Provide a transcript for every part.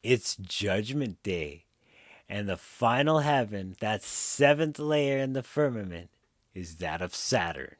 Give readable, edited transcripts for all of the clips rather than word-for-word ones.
It's Judgment Day, and the final heaven, that seventh layer in the firmament, is that of Saturn.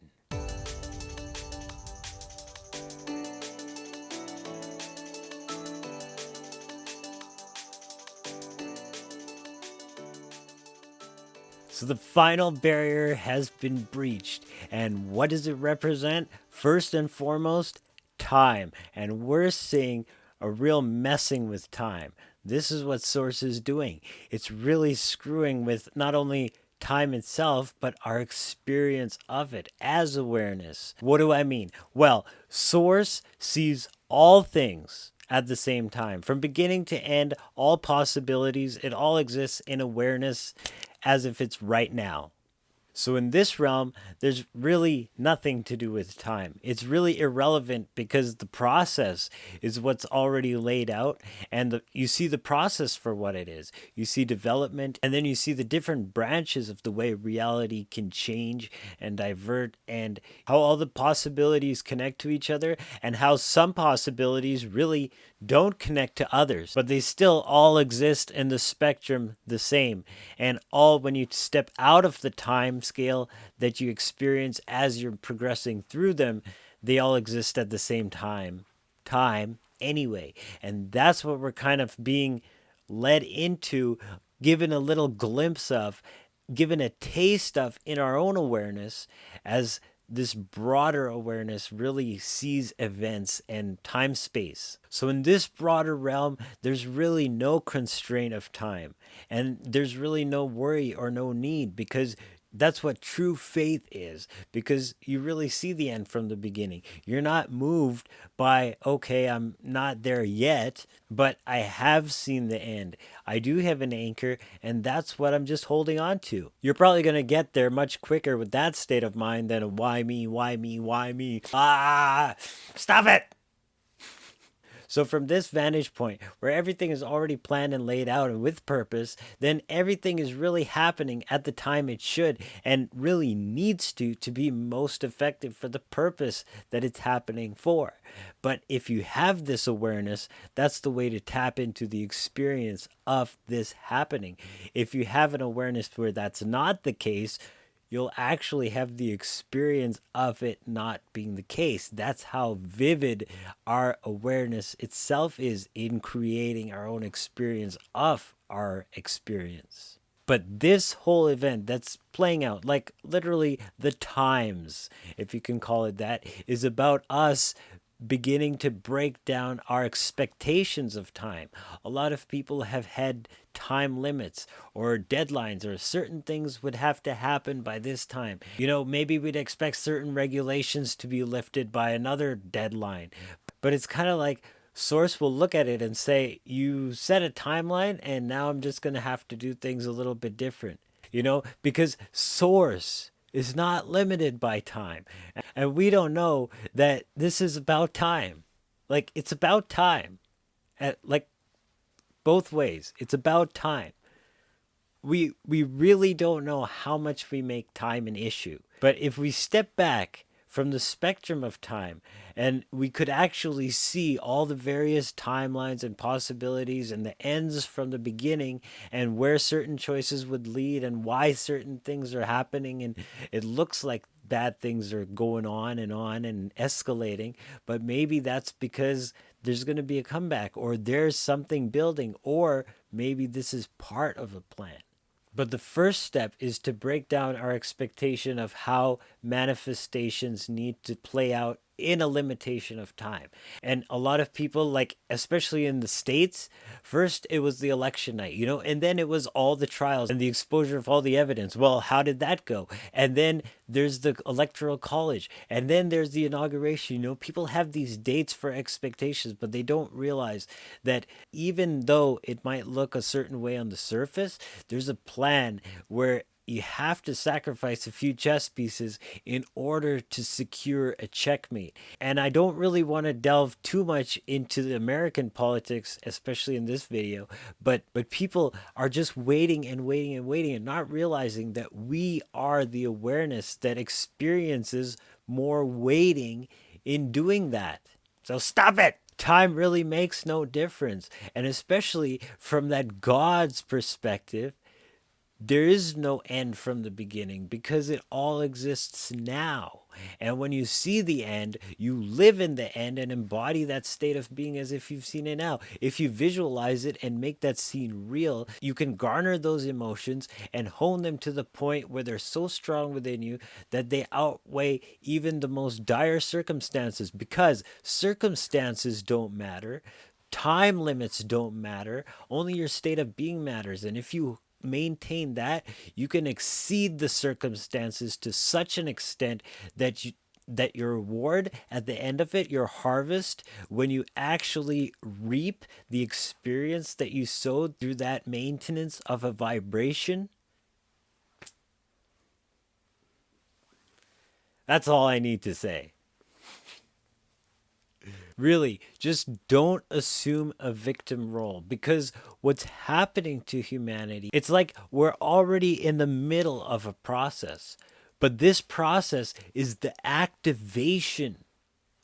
So the final barrier has been breached. And what does it represent? First and foremost, time. And we're seeing a real messing with time. This is what Source is doing. It's really screwing with not only time itself, but our experience of it as awareness. What do I mean? Well, Source sees all things at the same time. From beginning to end, all possibilities, it all exists in awareness as if it's right now. So in this realm, there's really nothing to do with time. It's really irrelevant because the process is what's already laid out, and you see the process for what it is. You see development, and then you see the different branches of the way reality can change and divert, and how all the possibilities connect to each other, and how some possibilities really don't connect to others, but they still all exist in the spectrum the same. And all, when you step out of the time scale that you experience as you're progressing through them, they all exist at the same time anyway. And that's what we're kind of being led into, given a little glimpse of, given a taste of in our own awareness, as this broader awareness really sees events and time space. So in this broader realm, there's really no constraint of time, and there's really no worry or no need, because that's what true faith is, because you really see the end from the beginning. You're not moved by, okay, I'm not there yet, but I have seen the end. I do have an anchor, and that's what I'm just holding on to. You're probably going to get there much quicker with that state of mind than a why me, why me, why me. Ah, stop it. So, from this vantage point, where everything is already planned and laid out and with purpose, then everything is really happening at the time it should and really needs to be most effective for the purpose that it's happening for. But if you have this awareness, that's the way to tap into the experience of this happening. If you have an awareness where that's not the case, you'll actually have the experience of it not being the case. That's how vivid our awareness itself is in creating our own experience of our experience. But this whole event that's playing out, like literally the times, if you can call it that, is about us beginning to break down our expectations of time. A lot of people have had time limits or deadlines, or certain things would have to happen by this time. Maybe we'd expect certain regulations to be lifted by another deadline. But it's kind of like Source will look at it and say, you set a timeline, and now I'm just going to have to do things a little bit different. Because Source is not limited by time. And we don't know that this is about time. Like, it's about time. Like, both ways. It's about time. We really don't know how much we make time an issue. But if we step back from the spectrum of time, and we could actually see all the various timelines and possibilities and the ends from the beginning, and where certain choices would lead and why certain things are happening, and it looks like bad things are going on and escalating, but maybe that's because there's going to be a comeback, or there's something building, or maybe this is part of a plan. But the first step is to break down our expectation of how manifestations need to play out in a limitation of time. And a lot of people, like, especially in the States, first it was the election night, and then it was all the trials and the exposure of all the evidence. Well, how did that go? And then there's the electoral college, and then there's the inauguration. People have these dates for expectations, but they don't realize that even though it might look a certain way on the surface, there's a plan where you have to sacrifice a few chess pieces in order to secure a checkmate. And I don't really want to delve too much into the American politics, especially in this video, but people are just waiting and waiting and waiting, and not realizing that we are the awareness that experiences more waiting in doing that. So stop it. Time really makes no difference. And especially from that God's perspective, there is no end from the beginning because it all exists now. And when you see the end, you live in the end and embody that state of being as if you've seen it now. If you visualize it and make that scene real, you can garner those emotions and hone them to the point where they're so strong within you that they outweigh even the most dire circumstances, because circumstances don't matter. Time limits don't matter. Only your state of being matters. And if you maintain that, you can exceed the circumstances to such an extent that your reward at the end of it, your harvest, when you actually reap the experience that you sowed through that maintenance of a vibration, that's all I need to say. Really, just don't assume a victim role, because what's happening to humanity, it's like we're already in the middle of a process. But this process is the activation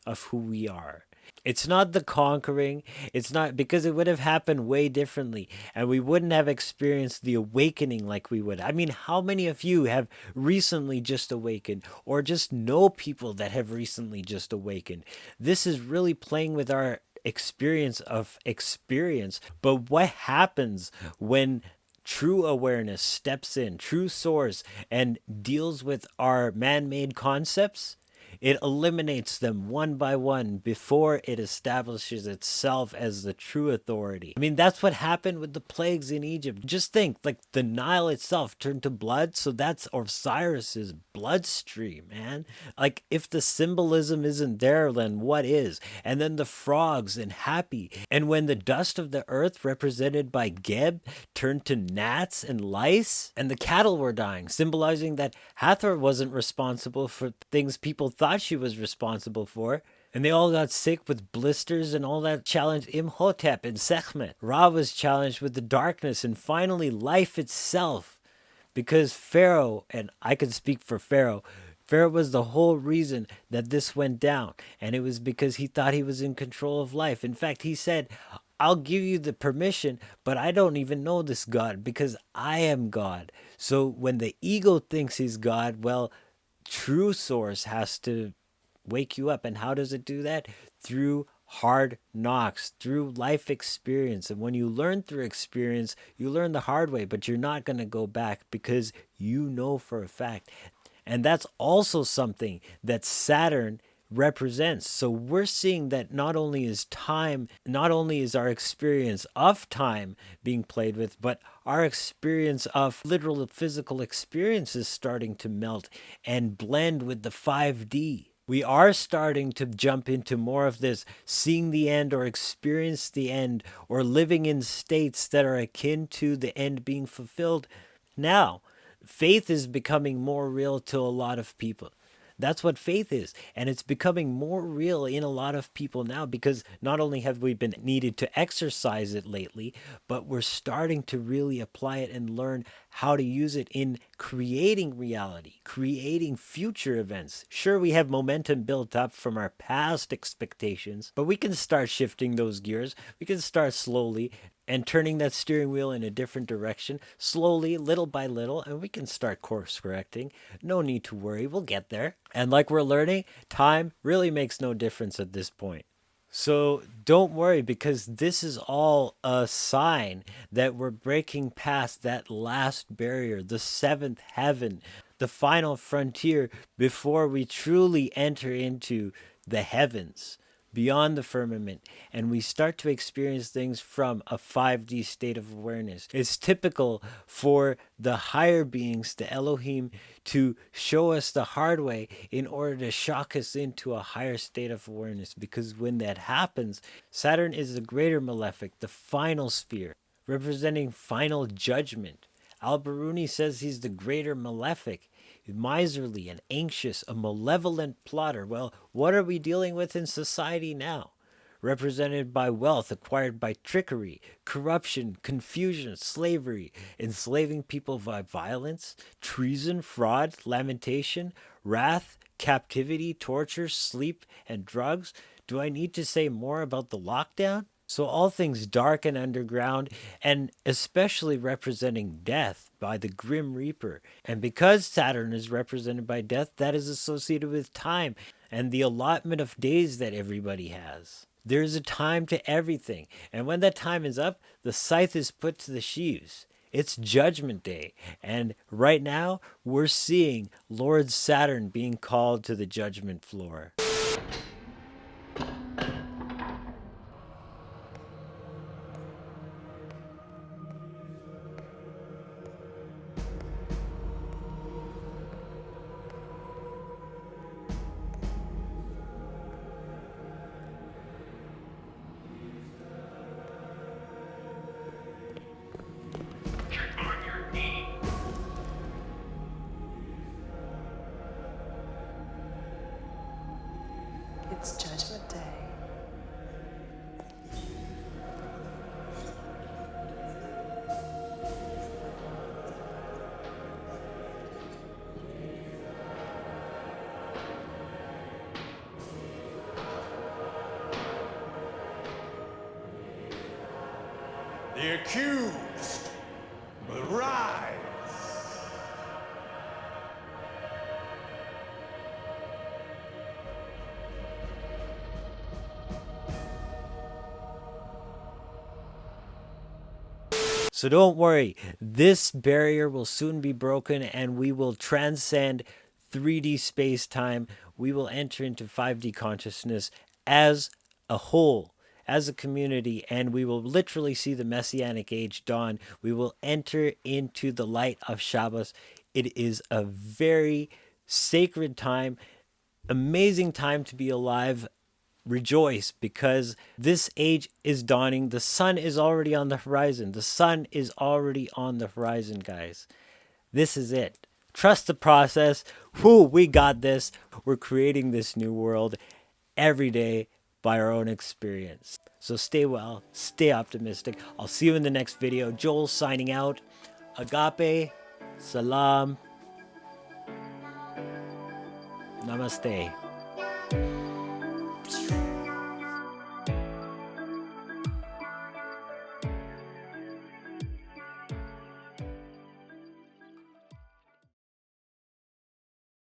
of who we are. It's not the conquering. It's not, because it would have happened way differently and we wouldn't have experienced the awakening like we would. I mean, how many of you have recently just awakened or just know people that have recently just awakened? This is really playing with our experience of experience. But what happens when true awareness steps in, true source, and deals with our man made concepts? It eliminates them one by one before it establishes itself as the true authority. I mean, that's what happened with the plagues in Egypt. Just think, like the Nile itself turned to blood, so that's Osiris's bloodstream, man. Like, if the symbolism isn't there, then what is? And then the frogs and Happy. And when the dust of the earth, represented by Geb, turned to gnats and lice, and the cattle were dying, symbolizing that Hathor wasn't responsible for things people thought she was responsible for. And they all got sick with blisters and all that, challenged Imhotep and Sekhmet. Ra was challenged with the darkness and finally life itself. Because Pharaoh, and I can speak for Pharaoh, Pharaoh was the whole reason that this went down. And it was because he thought he was in control of life. In fact, he said, I'll give you the permission, but I don't even know this God because I am God. So when the ego thinks he's God, well, true source has to wake you up. And how does it do that? Through hard knocks, through life experience. And when you learn through experience, you learn the hard way, but you're not going to go back because you know for a fact. And that's also something that Saturn represents. So we're seeing that not only is time, not only is our experience of time being played with, but our experience of literal physical experiences starting to melt and blend with the 5D. We are starting to jump into more of this seeing the end or experience the end or living in states that are akin to the end being fulfilled. Now, faith is becoming more real to a lot of people. That's what faith is. And it's becoming more real in a lot of people now because not only have we been needed to exercise it lately, but we're starting to really apply it and learn how to use it in creating reality, creating future events. Sure, we have momentum built up from our past expectations, but we can start shifting those gears. We can start slowly and turning that steering wheel in a different direction, slowly, little by little, and we can start course correcting. No need to worry, we'll get there. And like we're learning, time really makes no difference at this point. So don't worry, because this is all a sign that we're breaking past that last barrier, the seventh heaven, the final frontier before we truly enter into the heavens, beyond the firmament, and we start to experience things from a 5D state of awareness. It's typical for the higher beings, the Elohim, to show us the hard way in order to shock us into a higher state of awareness, because when that happens, Saturn is the greater malefic, the final sphere, representing final judgment. Al-Biruni says he's the greater malefic, miserly and anxious, a malevolent plotter. Well, what are we dealing with in society now? Represented by wealth acquired by trickery, corruption, confusion, slavery, enslaving people by violence, treason, fraud, lamentation, wrath, captivity, torture, sleep, and drugs. Do I need to say more about the lockdown? So all things dark and underground, and especially representing death by the Grim Reaper. And because Saturn is represented by death, that is associated with time and the allotment of days that everybody has. There's a time to everything. And when that time is up, the scythe is put to the sheaves. It's Judgment Day. And right now, we're seeing Lord Saturn being called to the judgment floor. It's Judgment Day. The accused will rise. So don't worry, this barrier will soon be broken and we will transcend 3D space time. We will enter into 5D consciousness as a whole, as a community, and we will literally see the Messianic age dawn. We will enter into the light of Shabbos. It is a very sacred time, amazing time to be alive. Rejoice, because this age is dawning. The sun is already on the horizon. The sun is already on the horizon, guys. This is it. Trust the process. Whoo, we got this. We're creating this new world every day by our own experience. So stay well, stay optimistic. I'll see you in the next video. Joel signing out. Agape, Salaam, Namaste.